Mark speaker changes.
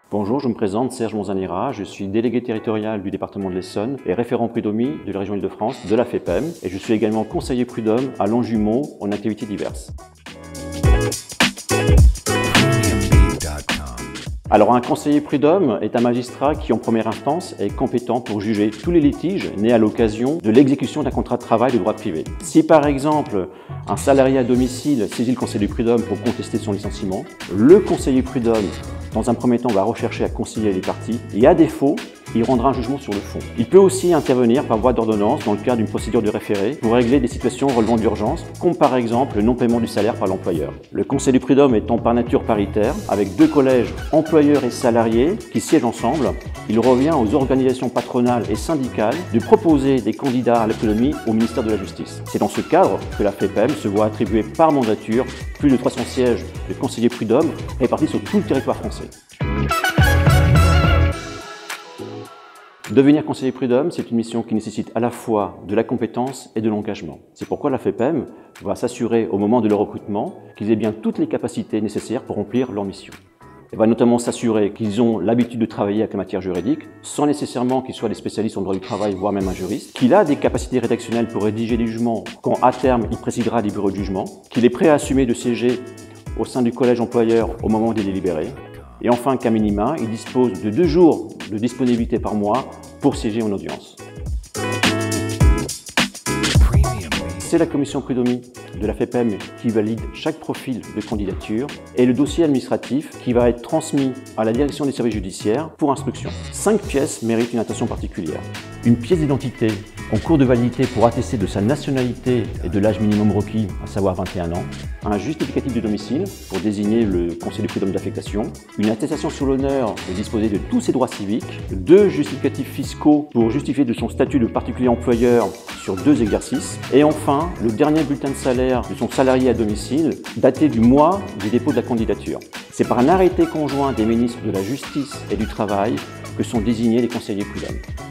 Speaker 1: Bonjour, je me présente, Serge Monzanera, je suis délégué territorial du département de l'Essonne et référent prud'homie de la région Île-de-France de la FEPEM, et je suis également conseiller prud'homme à Longjumeau en activités diverses. Alors un conseiller prud'homme est un magistrat qui en première instance est compétent pour juger tous les litiges nés à l'occasion de l'exécution d'un contrat de travail de droit privé. Si par exemple un salarié à domicile saisit le conseiller prud'homme pour contester son licenciement, le conseiller prud'homme dans un premier temps va rechercher à concilier les parties et à défaut, il rendra un jugement sur le fond. Il peut aussi intervenir par voie d'ordonnance dans le cadre d'une procédure de référé pour régler des situations relevant d'urgence, comme par exemple le non-paiement du salaire par l'employeur. Le conseil du prud'homme étant par nature paritaire, avec deux collèges employeurs et salariés qui siègent ensemble, il revient aux organisations patronales et syndicales de proposer des candidats à la prud'homie au ministère de la Justice. C'est dans ce cadre que la FEPEM se voit attribuer par mandature plus de 300 sièges de conseillers prud'homme répartis sur tout le territoire français. Devenir conseiller prud'homme, c'est une mission qui nécessite à la fois de la compétence et de l'engagement. C'est pourquoi la FEPEM va s'assurer au moment de leur recrutement qu'ils aient bien toutes les capacités nécessaires pour remplir leur mission. Elle va notamment s'assurer qu'ils ont l'habitude de travailler avec la matière juridique, sans nécessairement qu'ils soient des spécialistes en droit du travail, voire même un juriste, qu'il a des capacités rédactionnelles pour rédiger des jugements quand à terme il présidera des bureaux de jugement, qu'il est prêt à assumer de siéger au sein du collège employeur au moment des délibérés, et enfin qu'à minima, il dispose de 2 jours de disponibilité par mois pour siéger en audience. C'est la commission prud'homie de la FEPEM qui valide chaque profil de candidature et le dossier administratif qui va être transmis à la direction des services judiciaires pour instruction. 5 pièces méritent une attention particulière. Une pièce d'identité en cours de validité pour attester de sa nationalité et de l'âge minimum requis, à savoir 21 ans, un justificatif de domicile pour désigner le conseiller prud'homme d'affectation, une attestation sur l'honneur de disposer de tous ses droits civiques, 2 justificatifs fiscaux pour justifier de son statut de particulier employeur sur 2 exercices, et enfin le dernier bulletin de salaire de son salarié à domicile daté du mois du dépôt de la candidature. C'est par un arrêté conjoint des ministres de la Justice et du Travail que sont désignés les conseillers prud'hommes.